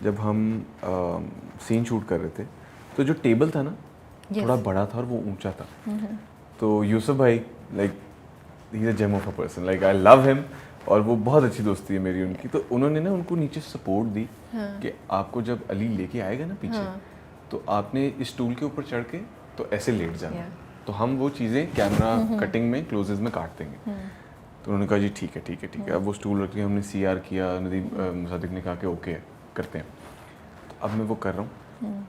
जब हम scene shoot कर रहे थे तो जो टेबल था ना थोड़ा बड़ा था और वो ऊंचा था। तो यूसुफ भाई like he is a gem of a person, like I love him, और वो बहुत अच्छी दोस्ती है मेरी उनकी। तो उन्होंने ना उनको नीचे सपोर्ट दी कि आपको जब अली लेके आएगा ना पीछे, तो आपने इस स्टूल के ऊपर चढ़ के तो ऐसे लेट जाना, तो हम वो चीज़ें कैमरा कटिंग में क्लोजेस में काट देंगे। तो उन्होंने कहा जी ठीक है ठीक है ठीक है। अब वो स्टूल रख के हमने CR किया, नदीम मुसादिक ने कहा कि ओके करते हैं। तो अब मैं वो कर रहा हूँ,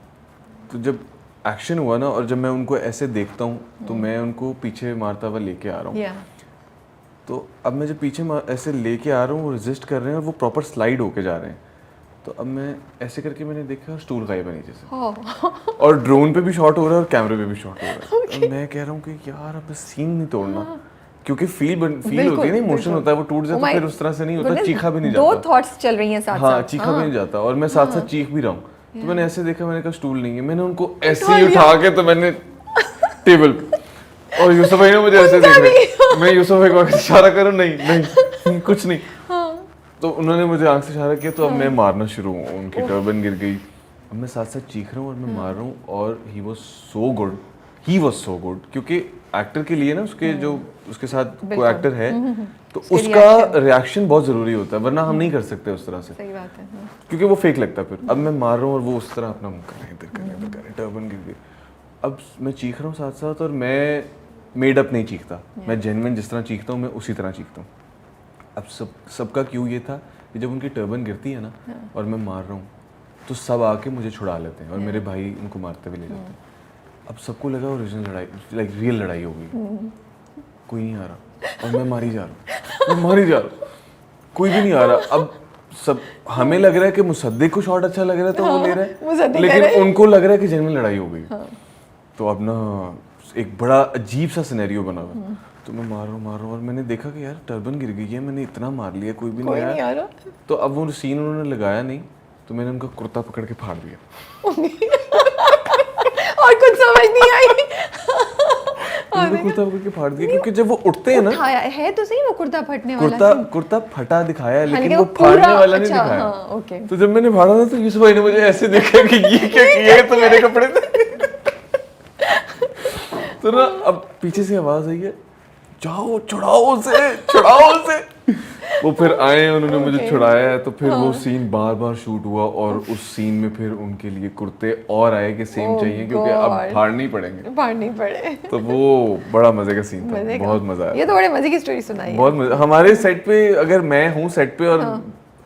तो जब एक्शन हुआ ना और जब मैं उनको ऐसे देखता हूँ तो मैं उनको पीछे मारता हुआ लेके आ रहा हूँ। तो अब मैं जब पीछे ऐसे लेके आ रहा हूँ, वो रेजिस्ट कर रहे हैं और वो प्रॉपर स्लाइड होके जा रहे हैं। तो अब मैं ऐसे करके मैंने देखा स्टूल गायब है नीचे से, और ड्रोन पे भी शॉट हो रहा है और कैमरे पे भी शॉट हो रहा है। अब मैं कह रहा हूँ कि यार अब सीन नहीं तोड़ना, क्योंकि फील होती है ना, इमोशन होता है, वो टूट जाता है फिर उस तरह से नहीं होता, चीखा भी नहीं जाता। दो थॉट्स चल रही हैं साथ साथ। हाँ, चीखा भी नहीं जाता, और मैं साथ साथ चीख भी रहा हूँ। तो मैंने ऐसे देखा, मैंने कहा स्टूल नहीं है, मैंने उनको ऐसे ही उठा के तो मैंने टेबल पे, और यूसुफ भाई ने मुझे ऐसे देखा, मैं यूसुफ भाई को इशारा करूँ नहीं नहीं कुछ नहीं, तो उन्होंने मुझे आंख से इशारा किया, तो अब मैं मारना शुरू हूँ, उनकी टर्बन गिर गई। अब मैं साथ साथ चीख रहा हूँ और मैं मार रहा हूँ, और ही वॉज सो गुड, क्योंकि एक्टर के लिए ना उसके जो उसके साथ कोई एक्टर है तो उसका रिएक्शन बहुत ज़रूरी होता है, वरना हम नहीं कर सकते उस तरह से। सही बात है। क्योंकि वो फेक लगता है फिर। अब मैं मार रहा हूँ और वो उस तरह अपना मुँह कर रहे हैं, इधर कर रहे हैं, इधर कर रहे हैं, टर्बन गिर गई। अब मैं चीख रहा हूँ साथ साथ, और मैं मेड अप नहीं चीखता, मैं जेन्युइन जिस तरह चीखता हूँ मैं उसी तरह चीखता हूँ। अब सबका क्यों ये था कि जब उनकी टर्बन गिरती है ना और मैं मार रहा हूँ तो सब आके मुझे छुड़ा लेते हैं और मेरे भाई उनको मारते हुए ले जाते हैं। अब सबको लगा ओरिजिनल लड़ाई, लाइक रियल लड़ाई हो गई, कोई नहीं आ रहा और मैं मारी जा रहा हूँ, कोई भी नहीं आ रहा। अब सब हमें लग रहा है कि मुसद्दिक को शॉट अच्छा लग रहा है तो वो ले रहा है, लेकिन उनको लग रहा है कि जेन्युइन लड़ाई हो गई। तो अब ना एक बड़ा अजीब सा सिनेरियो बना हुआ। तो मैं मार रहा हूँ और मैंने देखा कि यार टर्बन गिर गई है, मैंने इतना मार लिया, कोई भी नहीं आया। तो अब वो सीन उन्होंने लगाया नहीं, तो मैंने उनका कुर्ता पकड़ के फाड़ दिया और कुछ समझ नहीं आई। उनका कुर्ता पकड़ के फाड़ दिया, क्योंकि जब वो उठते हैं ना, है तो सही वो कुर्ता फटने वाला, कुर्ता फटा दिखाया लेकिन वो फाड़ने वाला नहीं दिखाया। तो जब मैंने फाड़ा था तो यूसुफ भाई ने मुझे ऐसे देखा कि ये क्या किया है, तो मेरे कपड़े थे। तो ना अब पीछे से आवाज आई है, जाओ छुड़ाओ उसे। वो फिर आए, उन्होंने मुझे छुड़ाया है। तो फिर वो सीन बार बार शूट हुआ, और उस सीन में फिर उनके लिए कुर्ते और आए कि सेम चाहिए, क्योंकि अब फाड़ने ही पड़े। तो वो बड़ा मजे का सीन था, बहुत मजा आया। ये तो बड़े मजे की स्टोरी सुनाई है। बहुत मजा। हमारे सेट पे अगर मैं हूँ सेट पे और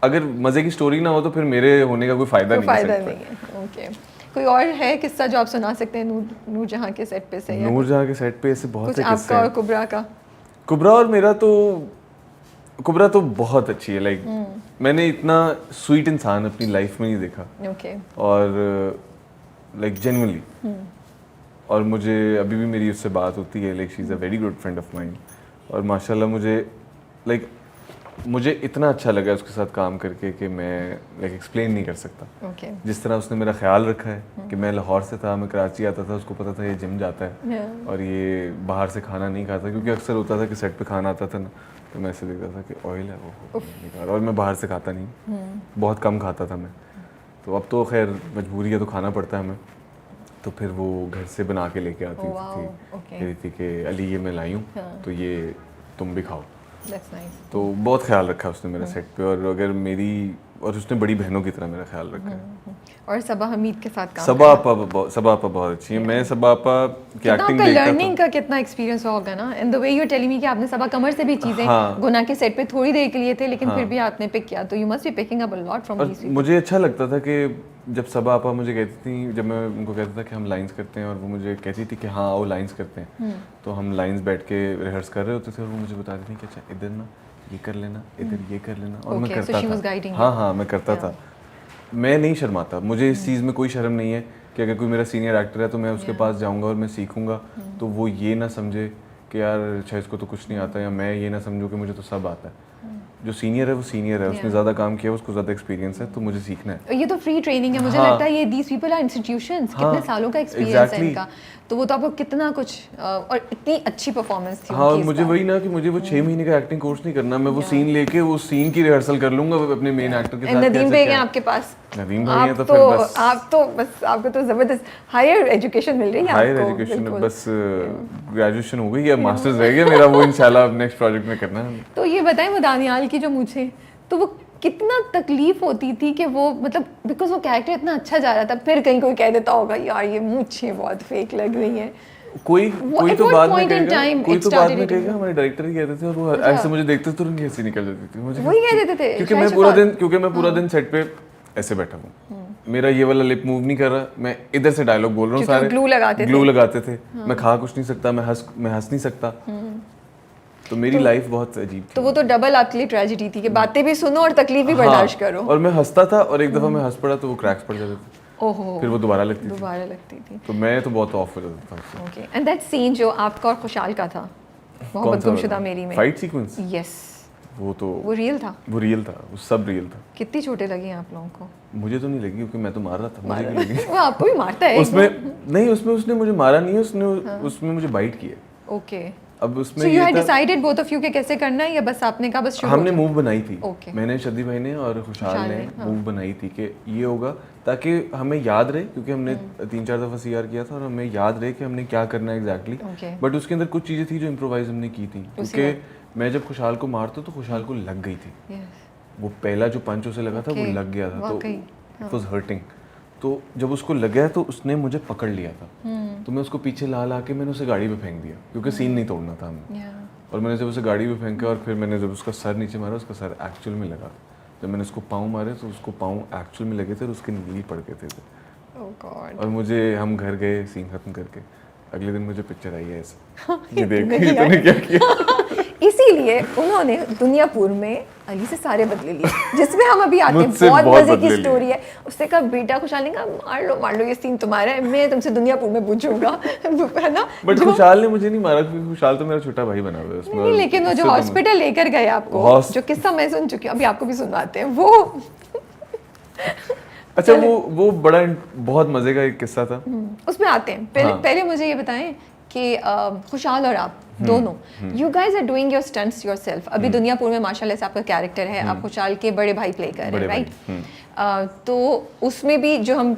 अगर मजे की स्टोरी ना हो तो फिर मेरे होने का कोई फायदा नहीं है। ओके, कोई और है किस्सा जो आप सुना सकते हैं नूरजहां के सेट पे से? नूरजहां के सेट पे ऐसे बहुत से किस्से हैं। आपका और कुबरा का? कुबरा और मेरा तो, कुबरा तो बहुत अच्छी है, लाइक मैंने इतना स्वीट इंसान अपनी लाइफ में नहीं देखा। और लाइक जेन्युइनली, और मुझे अभी भी मेरी उससे बात होती है, like she is a very good friend of mine. और माशाल्लाह मुझे इतना अच्छा लगा उसके साथ काम करके कि मैं लाइक एक्सप्लेन नहीं कर सकता। जिस तरह उसने मेरा ख्याल रखा है कि मैं लाहौर से था, मैं कराची आता था, उसको पता था ये जिम जाता है और ये बाहर से खाना नहीं खाता, क्योंकि अक्सर होता था कि सेट पे खाना आता था ना, तो मैं ऐसे देखता था कि ऑयल है वो नहीं खा रहा, और मैं बाहर से खाता नहीं, बहुत कम खाता था मैं। तो अब तो खैर मजबूरी है तो खाना पड़ता है हमें। तो फिर वो घर से बना के लेके आती थी, कहती थी कि अली ये मैं लाई हूँ तो ये तुम भी खाओ। तो बहुत ख्याल रखा उसने मेरे सेट पे, और अगर मेरी, और उसने बड़ी बहनों की तरह मेरा ख्याल रखा है। और सबा हमीद के साथ काम सबा आपा बहुत अच्छी है। मैं सबा आपा की एक्टिंग देखता था। लर्निंग का कितना एक्सपीरियंस होगा ना, in the way you are telling me कि आपने सबा कमर से भी चीजें गुना के सेट पे थोड़ी देर के लिए थे, लेकिन फिर भी आपने पिक किया, तो you must be picking up a lot from these people. मुझे अच्छा लगता था कि जब सबा आपा मुझे कहती थी, जब मैं उनको कहता था कि हम लाइंस करते हैं, और वो मुझे कहती थी कि हाँ आओ लाइंस करते हैं, तो हम लाइंस बैठ के रिहर्स कर रहे होते थे, और वो मुझे बताती थी कि अच्छा इधर ना ये कर लेना, इधर ये कर लेना, और मैं करता था। हाँ मैं करता था। मैं नहीं शर्माता, मुझे इस चीज़ में कोई शर्म नहीं है कि अगर कोई मेरा सीनियर एक्टर है तो मैं उसके पास जाऊंगा और मैं सीखूंगा, तो वो ये ना समझे कि यार अच्छा इसको तो कुछ नहीं आता, या मैं ये ना समझूं कि मुझे तो सब आता है। जो सीनियर है वो सीनियर है, उसने ज़्यादा काम किया, उसको ज़्यादा एक्सपीरियंस है, तो मुझे सीखना है। ये तो फ्री ट्रेनिंग है, मुझे लगता है ये दीस पीपल आर इंस्टीट्यूशंस, कितने सालों का एक्सपीरियंस है इनका, तो वो तो आपको कितना कुछ, और इतनी अच्छी परफॉर्मेंस थी। हाँ, मुझे वही ना कि मुझे वो 6 महीने का एक्टिंग कोर्स नहीं करना, मैं वो सीन लेके वो सीन की रिहर्सल कर लूंगा अपने मेन एक्टर के साथ। नदीम बेग हैं आपके पास, नदीम भाई हैं तो फिर बस आपको तो जबरदस्त हायर एजुकेशन मिल रही है हायर आपको, एजुकेशन बिल्कुल। बस ग्रेजुएशन हो गई है, मास्टर्स रह गया मेरा, वो इंशाल्लाह नेक्स्ट प्रोजेक्ट में करना है। तो ये बताएं वो दानियाल की जो मूछें, तो वो कितना तकलीफ होती थी कि वो मतलब बिकॉज वो कैरेक्टर इतना अच्छा जा रहा था, फिर कहीं कोई कह देता होगा यार ये मूछें बहुत फेक लग रही हैं। कोई at तो what बाद में point in कहेगा, time कोई it तो बाद started में hitting कहेगा, you? हमारे डायरेक्टर ही कहते थे और वो अच्छा। ऐसे मुझे देखते थे तुरंत हंसी निकल जाती थी मुझे। वही कह देते थे क्योंकि मैं सेट पे ऐसे बैठा हूँ, मेरा ये वाला लिप मूव नहीं कर रहा, मैं इधर से डायलॉग बोल रहा हूँ, सारे ग्लू लगाते थे, मैं खा कुछ नहीं सकता, मैं हंस नहीं सकता, तो मेरी लाइफ बहुत अजीब थी। तो वो तो डबल आपके लिए ट्रेजेडी थी कि बातें भी सुनो और तकलीफ भी बर्दाश्त करो। और मैं हंसता था और एक दफा मैं हंस पड़ा तो वो क्रैक्स पड़ जाते थे, ओहो, फिर वो दोबारा लगती थी। तो मैं तो बहुत ऑफ हो जाता था। ओके, एंड दैट सीन जो आपका और खुशाल का था मोहब्बत गुमशुदा मेरी में, फाइट सीक्वेंस, यस, वो रियल था, वो सब रियल था। कितनी चोटें लगी आप लोगों को? मुझे तो नहीं लगी क्योंकि मैं तो मार रहा था, मुझे नहीं लगी। वो आपको भी मारता है उसमें उसने मुझे मारा नहीं है, उसमें मुझे बाइट किया। ओके, अब उसमें so you had decided both of you के कैसे करना है, या बस आपने कहा बस शुरू? हमने मूव बनाई थी, Okay. मैंने शदी भाई ने और खुशहाल ने मूव बनाई थी कि ये होगा ताकि हमें याद रहे, क्योंकि हमने 3-4 दफ़ा सीआर किया था और हमें याद रहे कि हमने क्या करना है एग्जैक्टली। बट उसके अंदर कुछ चीज़ें थी जो इम्प्रोवाइज हमने की थी, क्योंकि मैं जब खुशहाल को मारता तो खुशहाल को लग गई थी, वो पहला जो पंच उसे लगा था वो लग गया था, तो इट वाज हर्टिंग। तो जब उसको लग गया तो उसने मुझे पकड़ लिया था, तो मैं उसको पीछे ला के मैंने उसे गाड़ी पे फेंक दिया, क्योंकि सीन नहीं तोड़ना था हमें। और मैंने जब उसे गाड़ी पे फेंका और फिर मैंने जब उसका सर नीचे मारा, उसका सर एक्चुअल में लगा। जब मैंने उसको पाँव मारे तो उसको पाँव एक्चुअल में लगे थे और उसके नीली पड़ गए थे। Oh God. और मुझे, हम घर गए सीन खत्म करके, अगले दिन मुझे पिक्चर आई है ऐसे, ये देख तूने क्या किया। इसीलिए उन्होंने दुनियापुर में अली से सारे बदले लिए, जिसमें हम अभी आते हैं। बहुत मजे की स्टोरी है। उसने कहा बेटा, खुशहाल ने कहा मार लो ये सीन तुम्हारा है, मैं तुमसे दुनियापुर में पूछूंगा, है ना। बट खुशहाल ने मुझे नहीं मारा क्योंकि खुशहाल तो मेरा छोटा भाई बना हुआ है उसमें। नहीं, लेकिन वो जो हॉस्पिटल लेकर गए आपको, जो किस्सा मैं सुन चुकी हूँ, अभी आपको भी सुनवाते हैं वो। अच्छा, वो बड़ा बहुत मजे का एक किस्सा था, उसमें आते हैं। पहले मुझे ये बताएं कि खुशहाल और आप दोनों, you guys are doing your stunts yourself. अभी दुनियापुर में माशाल्लाह से आपका कैरेक्टर है, आप खुशहाल के बड़े भाई प्ले कर रहे हैं, राइट? तो उसमें भी जो हम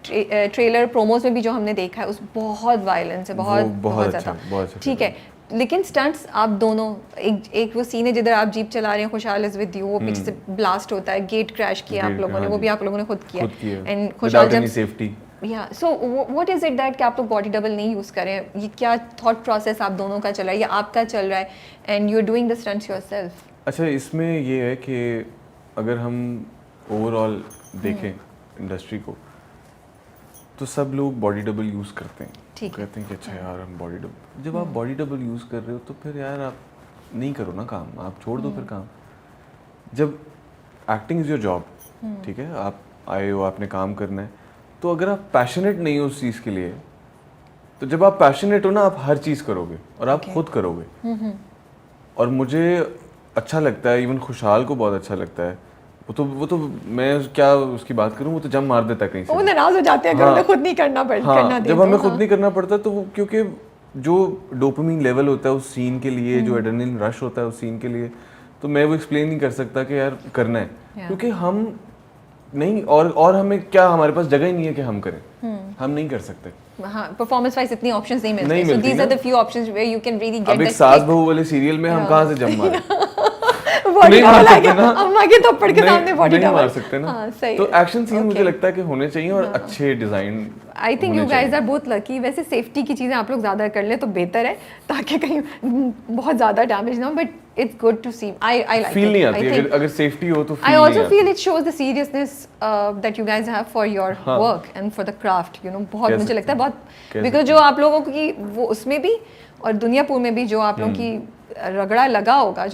ट्रेलर प्रोमोस में भी जो हमने देखा है, उस बहुत वायलेंस है, बहुत ज़्यादा, ठीक है। लेकिन स्टंट्स आप दोनों, एक वो सीन है जिधर आप जीप चला रहे हैं, खुशहाल इज विद यू, वो पीछे से ब्लास्ट होता है, गेट क्रैश किया आप लोगों ने, वो भी आप लोगों ने खुद किया, एंड खुशहाल जब सेफ्टी। या so what is it that कि आप लोग बॉडी डबल नहीं यूज़ करें? ये क्या थॉट प्रोसेस आप दोनों का चल रहा है या आपका चल रहा है, and you are doing the stunts yourself? अच्छा, इसमें ये है कि अगर हम ओवरऑल देखें इंडस्ट्री को, तो सब लोग बॉडी डबल यूज़ करते हैं, कहते हैं कि अच्छा यार हम बॉडी डबल। जब आप बॉडी डबल यूज़ कर रहे हो तो फिर यार आप नहीं करो ना काम, आप छोड़ दो फिर काम। जब एक्टिंग इज़ योर जॉब, ठीक है, आप आए हो, आपने काम करना है, तो अगर आप पैशनेट नहीं हो उस चीज़ के लिए, तो जब आप पैशनेट हो ना, आप हर चीज़ करोगे और आप खुद करोगे। और मुझे अच्छा लगता है, इवन खुशहाल को बहुत अच्छा लगता है। वो तो मैं क्या उसकी बात करूं, वो तो जम मार देता है कहीं से, वो नाराज हो जाते हैं अगर उन्हें खुद नहीं करना पड़ता। जब हमें खुद नहीं करना पड़ता तो वो, क्योंकि जो डोपामिन लेवल होता है उस सीन के लिए, जो एड्रेनलिन रश होता है उस सीन के लिए, तो मैं वो एक्सप्लेन नहीं कर सकता कि यार करना है, क्योंकि हम नहीं, और हमें क्या, हमारे पास जगह ही नहीं है कि हम करें, हम नहीं कर सकते। हाँ, परफॉर्मेंस वाइज इतनी ऑप्शंस नहीं मिलती, so these are the few options where you can really get that. अब एक सास बहू वाले सीरियल में हम कहाँ से जम मारे? नहीं मार सकते ना, अम्मा के थप्पड़ के सामने बॉडी डबल मार सकते ना। तो एक्शन सीन मुझे लगता है कि होने चाहिए और अच्छे design. I think you guys are both lucky. वैसे सेफ्टी की चीज़ें आप लोग ज़्यादा कर ले तो बेहतर है, ताकि कहीं बहुत ज़्यादा डैमेज ना हो, but it's good to see. I like feel नहीं आती अगर सेफ्टी हो तो। I also feel it shows the seriousness that you guys have for your work and for the craft, you know. बहुत मुझे लगता है बहुत, बिकॉज जो आप लोगों की वो उसमें भी और दुनियापुर में भी जो आप लोगों की रगड़ा लगा होगा,